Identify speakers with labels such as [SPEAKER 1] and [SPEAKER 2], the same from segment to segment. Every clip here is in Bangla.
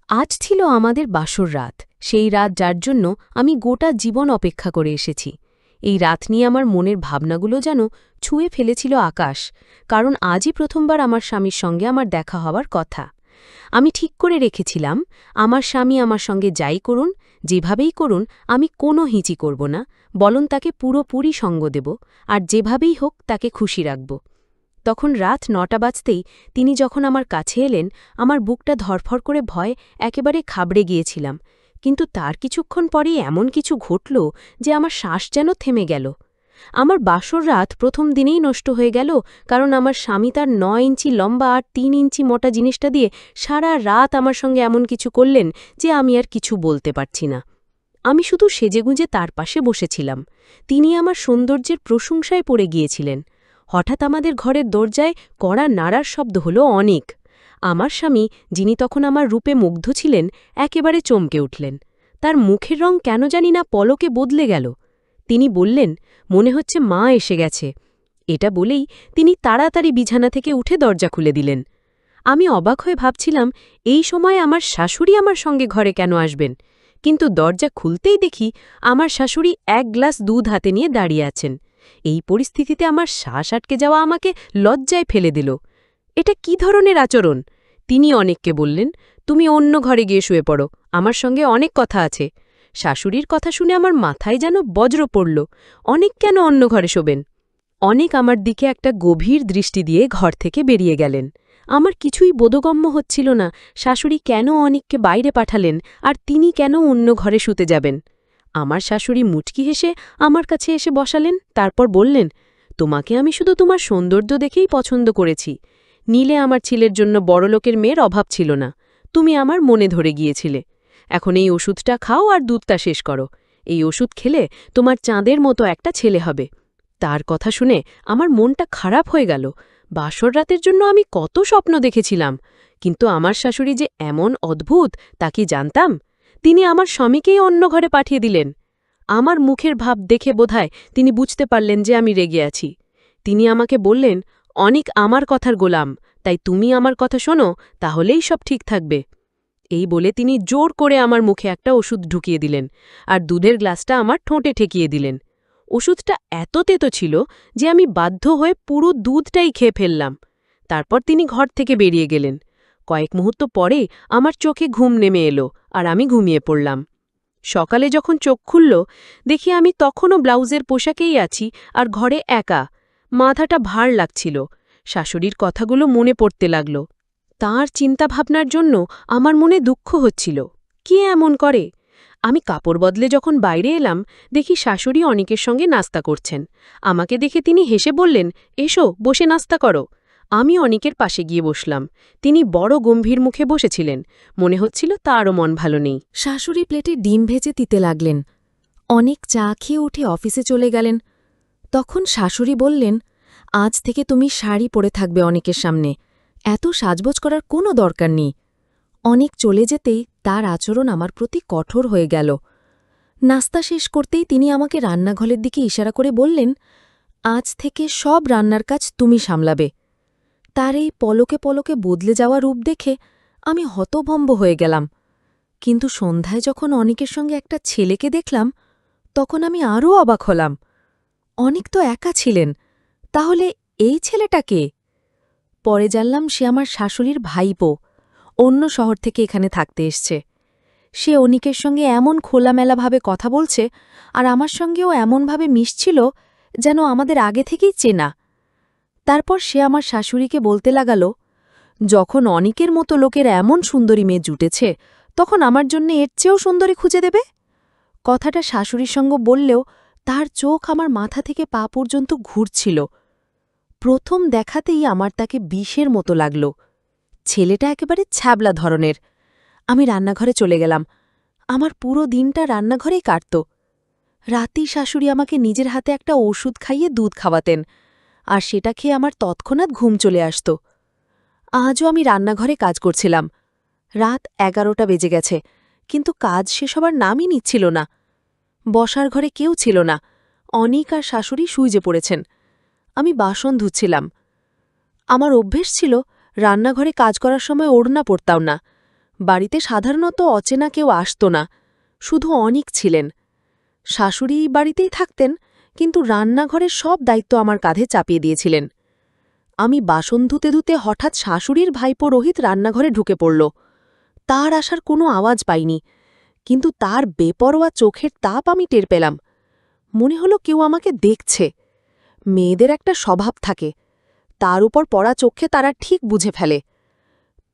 [SPEAKER 1] আজ ছিল আমাদের বাসর রাত, সেই রাত যার জন্য আমি গোটা জীবন অপেক্ষা করে এসেছি। এই রাত নিয়ে আমার মনের ভাবনাগুলো যেন ছুঁয়ে ফেলেছিল আকাশ, কারণ আজই প্রথমবার আমার স্বামীর সঙ্গে আমার দেখা হওয়ার কথা। আমি ঠিক করে রেখেছিলাম, আমার স্বামী আমার সঙ্গে যাই করুন, যেভাবেই করুন, আমি কোনো হিঁচি করব না, বরং তাকে পুরোপুরি সঙ্গ দেব, আর যেভাবেই হোক তাকে খুশি রাখব। তখন রাত ৯টা বাজতেই তিনি যখন আমার কাছে এলেন, আমার বুকটা ধরফর করে ভয় একেবারে ঘাবড়ে গিয়েছিলাম। কিন্তু তার কিছুক্ষণ পরেই এমন কিছু ঘটল যে আমার শ্বাস যেন থেমে গেল। আমার বাসর রাত প্রথম দিনেই নষ্ট হয়ে গেল, কারণ আমার স্বামী তার ৯ ইঞ্চি লম্বা আর ৩ ইঞ্চি মোটা জিনিসটা দিয়ে সারা রাত আমার সঙ্গে এমন কিছু করলেন যে আমি আর কিছু বলতে পারছি না। আমি শুধু সেজেগুঁজে তার পাশে বসেছিলাম। তিনি আমার সৌন্দর্যের প্রশংসায় পড়ে গিয়েছিলেন। হঠাৎ আমাদের ঘরের দরজায় কড়া নাড়ার শব্দ হল অনেক। আমার স্বামী, যিনি তখন আমার রূপে মুগ্ধ ছিলেন, একেবারে চমকে উঠলেন। তার মুখের রং কেন জানি না পলকে বদলে গেল। তিনি বললেন, মনে হচ্ছে মা এসে গেছে। এটা বলেই তিনি তাড়াতাড়ি বিছানা থেকে উঠে দরজা খুলে দিলেন। আমি অবাক হয়ে ভাবছিলাম, এই সময় আমার শাশুড়ি আমার সঙ্গে ঘরে কেন আসবেন? কিন্তু দরজা খুলতেই দেখি আমার শাশুড়ি ১ গ্লাস দুধ হাতে নিয়ে দাঁড়িয়ে আছেন। এই পরিস্থিতিতে আমার শ্বাস আটকে যাওয়া আমাকে লজ্জায় ফেলে দিল। এটা কি ধরনের আচরণ? তিনি অনেককে বললেন, তুমি অন্য ঘরে গিয়ে শুয়ে পড়ো, আমার সঙ্গে অনেক কথা আছে। শাশুড়ির কথা শুনে আমার মাথায় যেন বজ্র পড়ল। অনেক কেন অন্য ঘরে শোবেন? অনেক আমার দিকে একটা গভীর দৃষ্টি দিয়ে ঘর থেকে বেরিয়ে গেলেন। আমার কিছুই বোধগম্য হচ্ছিল না, শাশুড়ি কেন অনেককে বাইরে পাঠালেন আর তিনি কেন অন্য ঘরে শুতে যাবেন। আমার শাশুড়ি মুচকি হেসে আমার কাছে এসে বসালেন, তারপর বললেন, তোমাকে আমি শুধু তোমার সৌন্দর্য দেখেই পছন্দ করেছি। নীলে আমার ছেলের জন্য বড়লোকের মেয়ের অভাব ছিল না। তুমি আমার মনে ধরে গিয়েছিলে। এখন এই ওষুধটা খাও আর দুধটা শেষ করো। এই ওষুধ খেলে তোমার চাঁদের মতো একটা ছেলে হবে। তার কথা শুনে আমার মনটা খারাপ হয়ে গেল। বাসর রাতের জন্য আমি কত স্বপ্ন দেখেছিলাম, কিন্তু আমার শাশুড়ি যে এমন অদ্ভুত তা কি জানতাম। তিনি আমার স্বামীকেই অন্য ঘরে পাঠিয়ে দিলেন। আমার মুখের ভাব দেখে বোধহয় তিনি বুঝতে পারলেন যে আমি রেগে আছি। তিনি আমাকে বললেন, অনেক আমার কথার গোলাম, তাই তুমি আমার কথা শোনো, তাহলেই সব ঠিক থাকবে। এই বলে তিনি জোর করে আমার মুখে একটা ওষুধ ঢুকিয়ে দিলেন আর দুধের গ্লাসটা আমার ঠোঁটে ঠেকিয়ে দিলেন। ওষুধটা এত তেতো ছিল যে আমি বাধ্য হয়ে পুরো দুধটাই খেয়ে ফেললাম। তারপর তিনি ঘর থেকে বেরিয়ে গেলেন। কয়েক মুহূর্ত পরে আমার চোখে ঘুম নেমে এলো আর আমি ঘুমিয়ে পড়লাম। সকালে যখন চোখ খুলল, দেখি আমি তখনও ব্লাউজের পোশাকেই আছি আর ঘরে একা। মাথাটা ভার লাগছিল। শাশুড়ির কথাগুলো মনে পড়তে লাগল। তাঁর চিন্তাভাবনার জন্য আমার মনে দুঃখ হচ্ছিল। কে এমন করে? আমি কাপড় বদলে যখন বাইরে এলাম, দেখি শাশুড়ি অনেকের সঙ্গে নাস্তা করছেন। আমাকে দেখে তিনি হেসে বললেন, এসো, বসে নাস্তা করো। আমি অনেকের পাশে গিয়ে বসলাম। তিনি বড় গম্ভীর মুখে বসেছিলেন। মনে হচ্ছিল তারও মন ভালো নেই।
[SPEAKER 2] শাশুড়ি প্লেটে ডিম ভেজে দিতে লাগলেন। অনেক চা খেয়ে উঠে অফিসে চলে গেলেন। তখন শাশুড়ি বললেন, আজ থেকে তুমি শাড়ি পরে থাকবে অনেকের সামনে, এত সাজগোজ করার কোনো দরকার নেই। অনেক চলে যেতেই তার আচরণ আমার প্রতি কঠোর হয়ে গেল। নাস্তা শেষ করতেই তিনি আমাকে রান্নাঘরের দিকে ইশারা করে বললেন, আজ থেকে সব রান্নার কাজ তুমি সামলাবে। তার এই পলকে পলকে বদলে যাওয়া রূপ দেখে আমি হতভম্ব হয়ে গেলাম। কিন্তু সন্ধ্যায় যখন অনেকের সঙ্গে একটা ছেলেকে দেখলাম, তখন আমি আরও অবাক হলাম। অনেক তো একা ছিলেন, তাহলে এই ছেলেটা কে? পরে জানলাম সে আমার শাশুড়ির ভাইপো, অন্য শহর থেকে এখানে থাকতে এসছে। সে অনিকের সঙ্গে এমন খোলামেলাভাবে কথা বলছে আর আমার সঙ্গেও এমনভাবে মিশছিল যেন আমাদের আগে থেকেই চেনা। তারপর সে আমার শাশুড়িকে বলতে লাগাল, যখন অনিকের মতো লোকের এমন সুন্দরী মেয়ে জুটেছে, তখন আমার জন্য এর চেয়েও সুন্দরী খুঁজে দেবে। কথাটা শাশুড়ির সঙ্গে বললেও তার চোখ আমার মাথা থেকে পা পর্যন্ত ঘুরছিল। প্রথম দেখাতেই আমার তাকে বিষের মতো লাগল। ছেলেটা একেবারে ছ্যাবলা ধরনের। আমি রান্নাঘরে চলে গেলাম। আমার পুরো দিনটা রান্নাঘরেই কাটত। রাতেই শাশুড়ি আমাকে নিজের হাতে একটা ওষুধ খাইয়ে দুধ খাওয়াতেন, আর সেটা খেয়ে আমার তৎক্ষণাৎ ঘুম চলে আসত। আজও আমি রান্নাঘরে কাজ করছিলাম। রাত 11টা বেজে গেছে, কিন্তু কাজ শেষ হবার নামই নিচ্ছিল না। বসার ঘরে কেউ ছিল না। অনিক আর শাশুড়ি শুইজে পড়েছেন। আমি বাসন ধুচ্ছিলাম। আমার অভ্যেস ছিল রান্নাঘরে কাজ করার সময় ওড়না পরতাম না।
[SPEAKER 1] বাড়িতে সাধারণত অচেনা কেউ আসত না, শুধু অনিক ছিলেন। শাশুড়ি বাড়িতেই থাকতেন, কিন্তু রান্নাঘরের সব দায়িত্ব আমার কাঁধে চাপিয়ে দিয়েছিলেন। আমি বাসন ধুতে ধুতে হঠাৎ শাশুড়ির ভাইপো রোহিত রান্নাঘরে ঢুকে পড়ল। তার আসার কোনো আওয়াজ পাইনি, কিন্তু তার বেপরোয়া চোখের তাপ আমি টের পেলাম। মনে হলো কেউ আমাকে দেখছে। মেয়েদের একটা স্বভাব থাকে, তার উপর পড়া চোখে তারা ঠিক বুঝে ফেলে।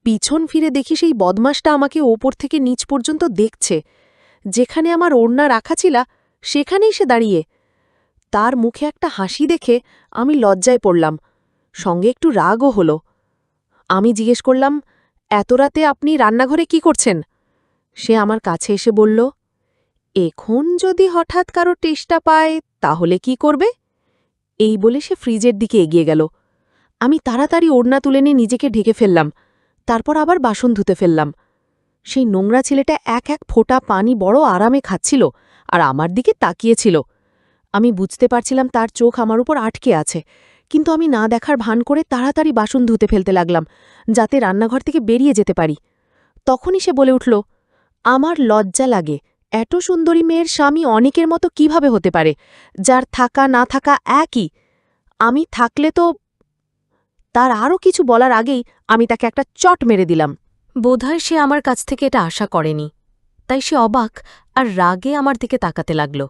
[SPEAKER 1] পিছন ফিরে দেখি সেই বদমাসটা আমাকে ওপর থেকে নিচ পর্যন্ত দেখছে। যেখানে আমার ওড়না রাখা ছিল সেখানেই সে দাঁড়িয়ে। তার মুখে একটা হাসি দেখে আমি লজ্জায় পড়লাম, সঙ্গে একটু রাগও হলো। আমি জিজ্ঞেস করলাম, এত রাতে আপনি রান্নাঘরে কি করছেন? সে আমার কাছে এসে বলল, এখন যদি হঠাৎ কারো টেস্টা পায় তাহলে কি করবে? এই বলে সে ফ্রিজের দিকে এগিয়ে গেল। আমি তাড়াতাড়ি ওড়না তুলে নিয়ে নিজেকে ঢেকে ফেললাম, তারপর আবার বাসন ধুতে ফেললাম। সেই নোংরা ছেলেটা এক এক ফোঁটা পানি বড় আরামে খাচ্ছিল আর আমার দিকে তাকিয়েছিল। আমি বুঝতে পারছিলাম তার চোখ আমার উপর আটকে আছে, কিন্তু আমি না দেখার ভান করে তাড়াতাড়ি বাসন ধুতে ফেলতে লাগলাম, যাতে রান্নাঘর থেকে বেরিয়ে যেতে পারি। তখনই সে বলে উঠল, আমার লজ্জা লাগে, এত সুন্দরী মেয়ের স্বামী অনেকের মতো কিভাবে হতে পারে, যার থাকা না থাকা একই। আমি থাকলে তো। তার আরও কিছু বলার আগেই আমি তাকে একটা চট মেরে দিলাম। বোধহয় সে আমার কাছ থেকে এটা আশা করেনি, তাই সে অবাক আর রাগে আমার দিকে তাকাতে লাগল।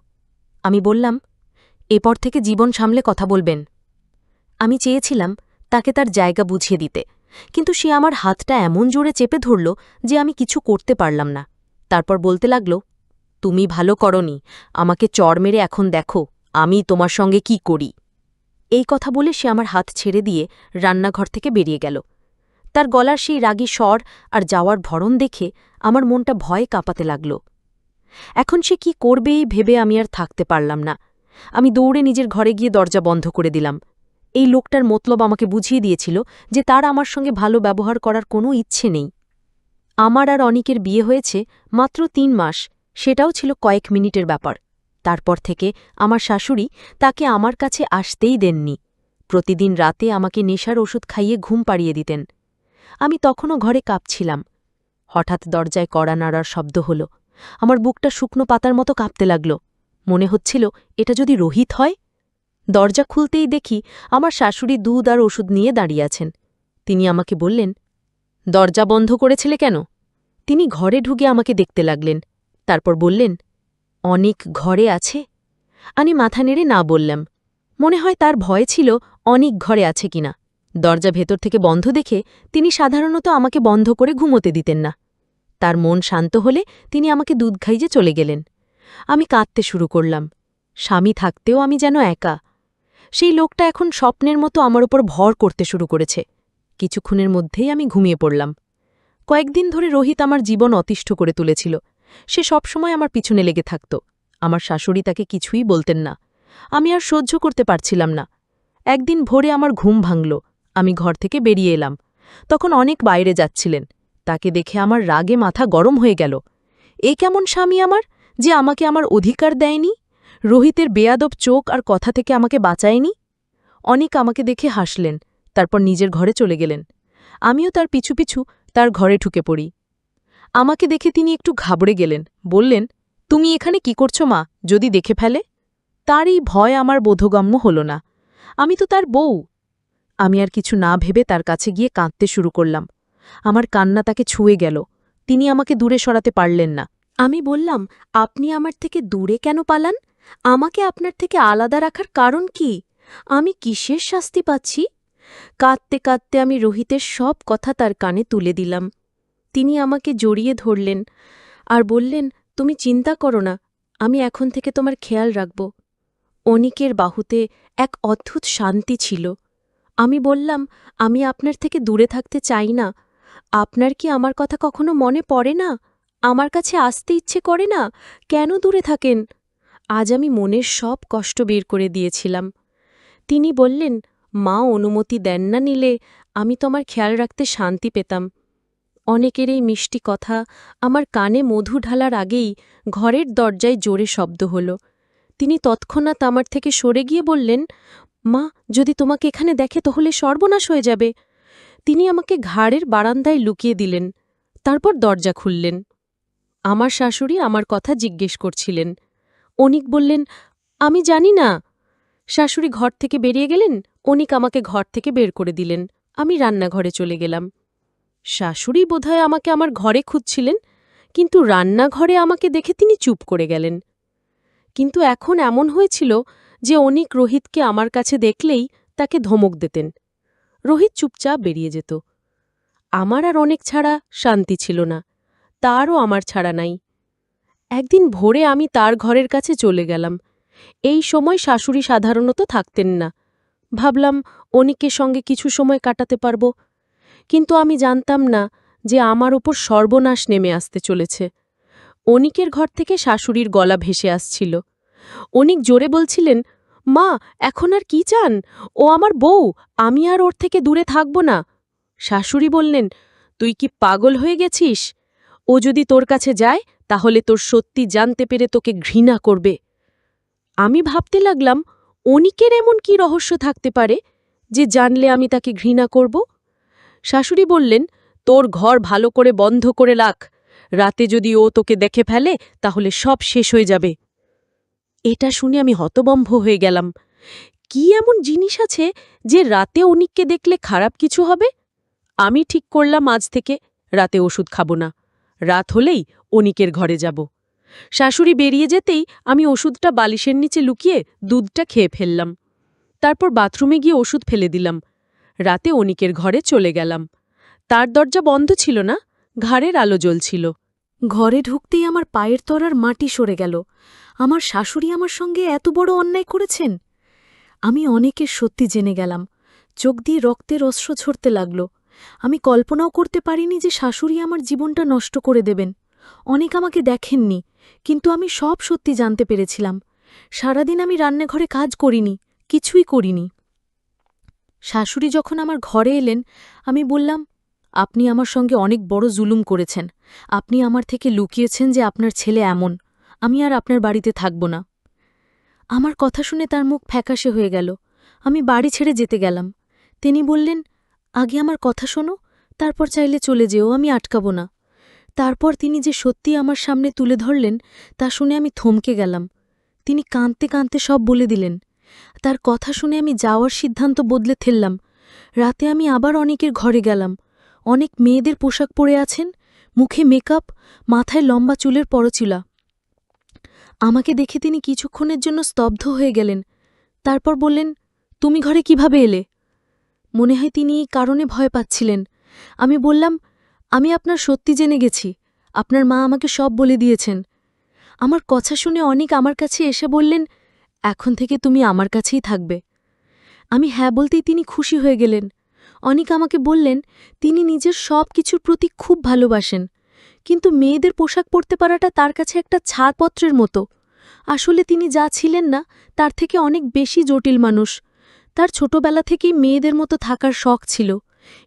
[SPEAKER 1] আমি বললাম, এরপর থেকে জীবন সামলে কথা বলবেন। আমি চেয়েছিলাম তাকে তার জায়গা বুঝিয়ে দিতে, কিন্তু সে আমার হাতটা এমন জোরে চেপে ধরল যে আমি কিছু করতে পারলাম না। তারপর বলতে লাগল, তুমি ভালো করনি, আমাকে চড় মেরে এখন দেখো আমি তোমার সঙ্গে কি করি। এই কথা বলে সে আমার হাত ছেড়ে দিয়ে রান্নাঘর থেকে বেরিয়ে গেল। তার গলার সেই রাগী স্বর আর যাওয়ার ভরণ দেখে আমার মনটা ভয়ে কাঁপাতে লাগল। এখন সে কি করবে এই ভেবে আমি আর থাকতে পারলাম না। আমি দৌড়ে নিজের ঘরে গিয়ে দরজা বন্ধ করে দিলাম। এই লোকটার মতলব আমাকে বুঝিয়ে দিয়েছিল যে তার আমার সঙ্গে ভালো ব্যবহার করার কোনো ইচ্ছে নেই। আমার আর অনিকের বিয়ে হয়েছে মাত্র ৩ মাস, সেটাও ছিল কয়েক মিনিটের ব্যাপার। তারপর থেকে আমার শাশুড়ি তাকে আমার কাছে আসতেই দেননি। প্রতিদিন রাতে আমাকে নেশার ওষুধ খাইয়ে ঘুম পাড়িয়ে দিতেন। আমি তখনও ঘরে কাঁপছিলাম। হঠাৎ দরজায় কড়া নাড়ার শব্দ হল। আমার বুকটা শুকনো পাতার মতো কাঁপতে লাগল। মনে হচ্ছিল এটা যদি রোহিত হয়। দরজা খুলতেই দেখি আমার শাশুড়ি দুধ আর ওষুধ নিয়ে দাঁড়িয়ে আছেন। তিনি আমাকে বললেন, দরজা বন্ধ করেছিলে কেন? তিনি ঘরে ঢুকে আমাকে দেখতে লাগলেন, তারপর বললেন, অনিক ঘরে আছে? আমি মাথা নেড়ে না বললাম। মনে হয় তার ভয় ছিল অনিক ঘরে আছে কিনা। দরজা ভেতর থেকে বন্ধ দেখে তিনি সাধারণত আমাকে বন্ধ করে ঘুমোতে দিতেন না। তার মন শান্ত হলে তিনি আমাকে দুধ খাইয়ে চলে গেলেন। আমি কাঁদতে শুরু করলাম। স্বামী থাকতেও আমি যেন একা। সেই লোকটা এখন স্বপ্নের মতো আমার উপর ভর করতে শুরু করেছে। কিছুক্ষণের মধ্যেই আমি ঘুমিয়ে পড়লাম। কয়েকদিন ধরে রোহিত আমার জীবন অতিষ্ঠ করে তুলেছিল। সে সবসময় আমার পিছনে লেগে থাকত। আমার শাশুড়ি তাকে কিছুই বলতেন না। আমি আর সহ্য করতে পারছিলাম না। একদিন ভোরে আমার ঘুম ভাঙল। আমি ঘর থেকে বেরিয়ে এলাম। তখন অনেক বাইরে যাচ্ছিলেন। তাকে দেখে আমার রাগে মাথা গরম হয়ে গেল। এ কেমন স্বামী আমার, যে আমাকে আমার অধিকার দেয়নি? রোহিতের বেয়াদব চোখ আর কথা থেকে আমাকে বাঁচায়নি। অনিক আমাকে দেখে হাসলেন, তারপর নিজের ঘরে চলে গেলেন। আমিও তার পিছু পিছু তার ঘরে ঢুকে পড়ি। আমাকে দেখে তিনি একটু ঘাবড়ে গেলেন, বললেন, তুমি এখানে কি করছো মা, যদি দেখে ফেলে? তার এই ভয় আমার বোধগম্য হল না। আমি তো তার বউ। আমি আর কিছু না ভেবে তার কাছে গিয়ে কাঁদতে শুরু করলাম। আমার কান্না তাকে ছুঁয়ে গেল। তিনি আমাকে দূরে সরাতে পারলেন না। আমি বললাম, আপনি আমার থেকে দূরে কেন পালান? আমাকে আপনার থেকে আলাদা রাখার কারণ কি? আমি কিসের শাস্তি পাচ্ছি? কাঁদতে কাঁদতে আমি রোহিতের সব কথা তার কানে তুলে দিলাম। তিনি আমাকে জড়িয়ে ধরলেন আর বললেন, তুমি চিন্তা করো না, আমি এখন থেকে তোমার খেয়াল রাখব। অনিকের বাহুতে এক অদ্ভুত শান্তি ছিল। আমি বললাম, আমি আপনার থেকে দূরে থাকতে চাই না। আপনার কি আমার কথা কখনো মনে পড়ে না? আমার কাছে আসতে ইচ্ছে করে না? কেন দূরে থাকেন? আজ আমি মনের সব কষ্ট বের করে দিয়েছিলাম। তিনি বললেন, মা অনুমতি দেন না নিলে আমি তোমার খেয়াল রাখতে শান্তি পেতাম। অনেকের এই মিষ্টি কথা আমার কানে মধু ঢালার আগেই ঘরের দরজায় জোরে শব্দ হল। তিনি তৎক্ষণাৎ আমার থেকে সরে গিয়ে বললেন, মা, যদি তোমাকে এখানে দেখে তাহলে সর্বনাশ হয়ে যাবে। তিনি আমাকে ঘাড়ের বারান্দায় লুকিয়ে দিলেন। তারপর দরজা খুললেন। আমার শাশুড়ি আমার কথা জিজ্ঞেস করছিলেন। অনিক বললেন, আমি জানি না। শাশুড়ি ঘর থেকে বেরিয়ে গেলেন। অনিক আমাকে ঘর থেকে বের করে দিলেন। আমি রান্নাঘরে চলে গেলাম। শাশুড়ি বোধহয় আমাকে আমার ঘরে খুঁজছিলেন, কিন্তু রান্নাঘরে আমাকে দেখে তিনি চুপ করে গেলেন। কিন্তু এখন এমন হয়েছিল যে অনিক রোহিতকে আমার কাছে দেখলেই তাকে ধমক দিতেন। রোহিত চুপচাপ বেরিয়ে যেত। আমার আর অনেক ছাড়া শান্তি ছিল না, তারও আমার ছাড়া নাই। একদিন ভোরে আমি তার ঘরের কাছে চলে গেলাম। এই সময় শাশুড়ি সাধারণত থাকতেন না। ভাবলাম অনিকের সঙ্গে কিছু সময় কাটাতে পারব, কিন্তু আমি জানতাম না যে আমার ওপর সর্বনাশ নেমে আসতে চলেছে। অনিকের ঘর থেকে শাশুড়ির গলা ভেসে আসছিল। অনিক জোরে বলছিলেন, মা, এখন আর কি চান? ও আমার বউ, আমি আর ওর থেকে দূরে থাকব না। শাশুড়ি বললেন, তুই কি পাগল হয়ে গেছিস? ও যদি তোর কাছে যায় তাহলে তোর সত্যি জানতে পেরে তোকে ঘৃণা করবে। আমি ভাবতে লাগলাম, অনিকের এমন কি রহস্য থাকতে পারে যে জানলে আমি তাকে ঘৃণা করব? শাশুড়ি বললেন, তোর ঘর ভালো করে বন্ধ করে রাখ। রাতে যদি ও তোকে দেখে ফেলে তাহলে সব শেষ হয়ে যাবে। এটা শুনে আমি হতবম্ব হয়ে গেলাম। কি এমন জিনিস আছে যে রাতে অনিককে দেখলে খারাপ কিছু হবে? আমি ঠিক করলাম আজ থেকে রাতে ওষুধ খাব না। রাত হলেই অনিকের ঘরে যাব। শাশুড়ি বেরিয়ে যেতেই আমি ওষুধটা বালিশের নিচে লুকিয়ে দুধটা খেয়ে ফেললাম। তারপর বাথরুমে গিয়ে ওষুধ ফেলে দিলাম। রাতে অনিকের ঘরে চলে গেলাম। তার দরজা বন্ধ ছিল না, ঘাড়ের আলো জ্বলছিল।
[SPEAKER 2] ঘরে ঢুকতেই আমার পায়ের তলার মাটি সরে গেল। আমার শাশুড়ি আমার সঙ্গে এত বড় অন্যায় করেছেন? আমি অনেকের সত্যি জেনে গেলাম। চোখ দিয়ে রক্তের অশ্রু ঝরতে লাগল। আমি কল্পনাও করতে পারিনি যে শাশুড়ি আমার জীবনটা নষ্ট করে দেবেন। অনেক আমাকে দেখেননি, কিন্তু আমি সব সত্যি জানতে পেরেছিলাম। সারাদিন আমি রান্নাঘরে কাজ করিনি, কিছুই করিনি। শাশুড়ি যখন আমার ঘরে এলেন, আমি বললাম, আপনি আমার সঙ্গে অনেক বড় জুলুম করেছেন। আপনি আমার থেকে লুকিয়েছেন যে আপনার ছেলে এমন। আমি আর আপনার বাড়িতে থাকব না। আমার কথা শুনে তার মুখ ফ্যাকাশে হয়ে গেল। আমি বাড়ি ছেড়ে যেতে গেলাম। তিনি বললেন, আগে আমার কথা শোনো, তারপর চাইলে চলে যেও, আমি আটকাব না। তারপর তিনি যে সত্যি আমার সামনে তুলে ধরলেন তা শুনে আমি থমকে গেলাম। তিনি কাঁদতে কাঁদতে সব বলে দিলেন। তার কথা শুনে আমি যাওয়ার সিদ্ধান্ত বদলে ফেললাম। রাতে আমি আবার অনেকের ঘরে গেলাম। অনেক মেয়েদের পোশাক পরে আছেন, মুখে মেকআপ, মাথায় লম্বা চুলের পরচুলা। আমাকে দেখে তিনি কিছুক্ষণের জন্য স্তব্ধ হয়ে গেলেন। তারপর বললেন, তুমি ঘরে কিভাবে এলে? মনে হয় তিনি এই কারণে ভয় পাচ্ছিলেন। আমি বললাম, আমি আপনার সত্যি জেনে গেছি। আপনার মা আমাকে সব বলে দিয়েছেন। আমার কথা শুনে অনেক আমার কাছে এসে বললেন, এখন থেকে তুমি আমার কাছেই থাকবে। আমি হ্যাঁ বলতেই তিনি খুশি হয়ে গেলেন। অনেক আমাকে বললেন, তিনি নিজের সব কিছুর প্রতি খুব ভালোবাসেন, কিন্তু মেয়েদের পোশাক পরতে পারাটা তার কাছে একটা ছাড়পত্রের মতো। আসলে তিনি যা ছিলেন না তার থেকে অনেক বেশি জটিল মানুষ। তার ছোটবেলা থেকেই মেয়েদের মতো থাকার শখ ছিল।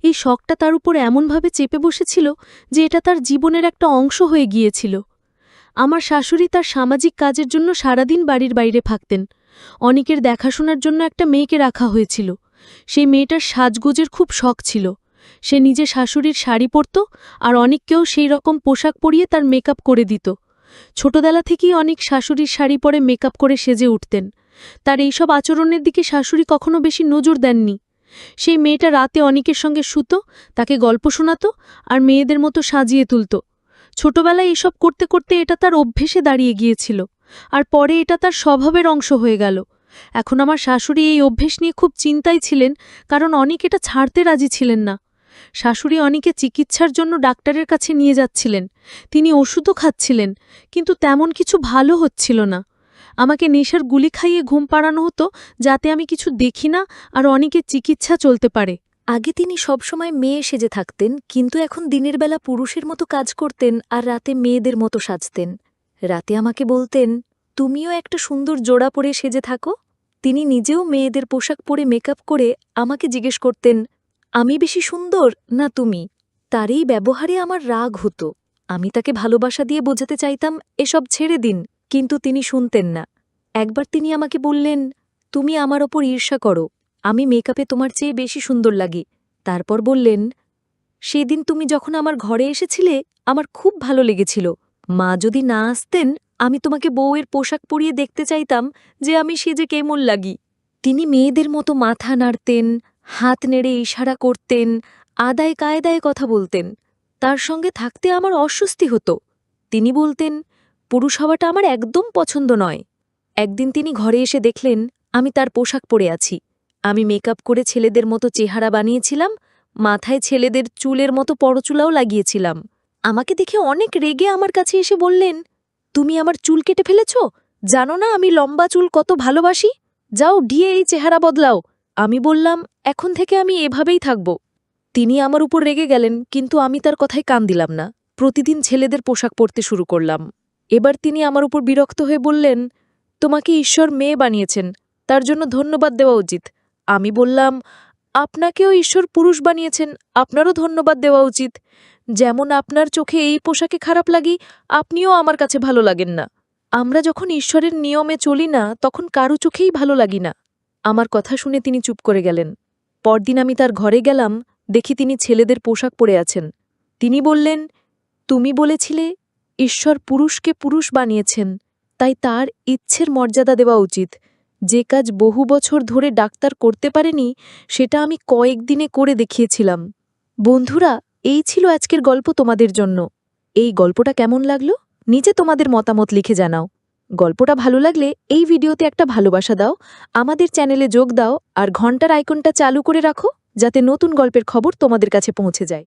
[SPEAKER 2] এই শখটা তার উপর এমনভাবে চেপে বসেছিল যে এটা তার জীবনের একটা অংশ হয়ে গিয়েছিল। আমার শাশুড়ি তার সামাজিক কাজের জন্য সারাদিন বাড়ির বাইরে থাকতেন। অনেকের দেখাশোনার জন্য একটা মেয়েকে রাখা হয়েছিল। সেই মেয়েটার সাজগোজের খুব শখ ছিল। সে নিজে শাশুড়ির শাড়ি পরত আর অনেককেও সেই রকম পোশাক পরিয়ে তার মেকআপ করে দিত। ছোটবেলা থেকেই অনেক শাশুড়ির শাড়ি পরে মেকআপ করে সেজে উঠতেন। তার এইসব আচরণের দিকে শাশুড়ি কখনো বেশি নজর দেননি। সেই মেয়েটা রাতে অনেকের সঙ্গে শুত, তাকে গল্প শোনাত আর মেয়েদের মতো সাজিয়ে তুলত। ছোটবেলায় এসব করতে করতে এটা তার অভ্যেসে দাঁড়িয়ে গিয়েছিল, আর পরে এটা তার স্বভাবের অংশ হয়ে গেল। এখন আমার শাশুড়ি এই অভ্যেস নিয়ে খুব চিন্তায় ছিলেন, কারণ অনেক এটা ছাড়তে রাজি ছিলেন না। শাশুড়ি অনেকে চিকিৎসার জন্য ডাক্তারের কাছে নিয়ে যাচ্ছিলেন। তিনি ওষুধও খাচ্ছিলেন, কিন্তু তেমন কিছু ভালো হচ্ছিল না। আমাকে নেশার গুলি খাইয়ে ঘুম পাড়ানো হতো যাতে আমি কিছু দেখি না আর অনেকের চিকিৎসা চলতে পারে।
[SPEAKER 3] আগে তিনি সবসময় মেয়ে সেজে থাকতেন, কিন্তু এখন দিনের বেলা পুরুষের মতো কাজ করতেন আর রাতে মেয়েদের মতো সাজতেন। রাতে আমাকে বলতেন, তুমিও একটা সুন্দর জোড়া পরে সেজে থাকো। তিনি নিজেও মেয়েদের পোশাক পরে মেকআপ করে আমাকে জিজ্ঞেস করতেন, আমি বেশি সুন্দর না তুমি? তার এই ব্যবহারে আমার রাগ হতো। আমি তাকে ভালোবাসা দিয়ে বোঝাতে চাইতাম এসব ছেড়ে দিন, কিন্তু তিনি শুনতেন না। একবার তিনি আমাকে বললেন, তুমি আমার ওপর ঈর্ষা করো, আমি মেকআপে তোমার চেয়ে বেশি সুন্দর লাগে। তারপর বললেন, সেদিন তুমি যখন আমার ঘরে এসেছিলে আমার খুব ভালো লেগেছিল। মা যদি না আসতেন আমি তোমাকে বউয়ের পোশাক পরিয়ে দেখতে চাইতাম যে আমি সেজে কেমন লাগি। তিনি মেয়েদের মতো মাথা নাড়তেন, হাত নেড়ে ইশারা করতেন, আদায় কায়দায় কথা বলতেন। তার সঙ্গে থাকতে আমার অস্বস্তি হতো। তিনি বলতেন, পুরুষ হওয়াটা আমার একদম পছন্দ নয়। একদিন তিনি ঘরে এসে দেখলেন আমি তার পোশাক পরে আছি। আমি মেকআপ করে ছেলেদের মতো চেহারা বানিয়েছিলাম, মাথায় ছেলেদের চুলের মতো পরচুলাও লাগিয়েছিলাম। আমাকে দেখে অনেক রেগে আমার কাছে এসে বললেন, তুমি আমার চুল কেটে ফেলেছ? জানো না আমি লম্বা চুল কত ভালোবাসি? যাও ঢিয়ে এই চেহারা বদলাও। আমি বললাম, এখন থেকে আমি এভাবেই থাকব। তিনি আমার উপর রেগে গেলেন, কিন্তু আমি তার কথায় কান দিলাম না। প্রতিদিন ছেলেদের পোশাক পরতে শুরু করলাম। এবার তিনি আমার উপর বিরক্ত হয়ে বললেন, তোমাকে ঈশ্বর মেয়ে বানিয়েছেন, তার জন্য ধন্যবাদ দেওয়া উচিত। আমি বললাম, আপনাকেও ঈশ্বর পুরুষ বানিয়েছেন, আপনারও ধন্যবাদ দেওয়া উচিত। যেমন আপনার চোখে এই পোশাকে খারাপ লাগি, আপনিও আমার কাছে ভালো লাগেন না। আমরা যখন ঈশ্বরের নিয়মে চলি না তখন কারো চোখেই ভালো লাগি না। আমার কথা শুনে তিনি চুপ করে গেলেন। পরদিন আমি তার ঘরে গেলাম, দেখি তিনি ছেলেদের পোশাক পরে আছেন। তিনি বললেন, তুমি বলেছিলে ঈশ্বর পুরুষকে পুরুষ বানিয়েছেন, তাই তার ইচ্ছের মর্যাদা দেওয়া উচিত। যে কাজ বহু বছর ধরে ডাক্তার করতে পারেনি সেটা আমি কয়েকদিনে করে দেখিয়েছিলাম। বন্ধুরা, এই ছিল আজকের গল্প তোমাদের জন্য। এই গল্পটা কেমন লাগলো নিচে তোমাদের মতামত লিখে জানাও। গল্পটা ভালো লাগলে এই ভিডিওতে একটা ভালোবাসা দাও, আমাদের চ্যানেলে যোগ দাও আর ঘন্টার আইকনটা চালু করে রাখো যাতে নতুন গল্পের খবর তোমাদের কাছে পৌঁছে যায়।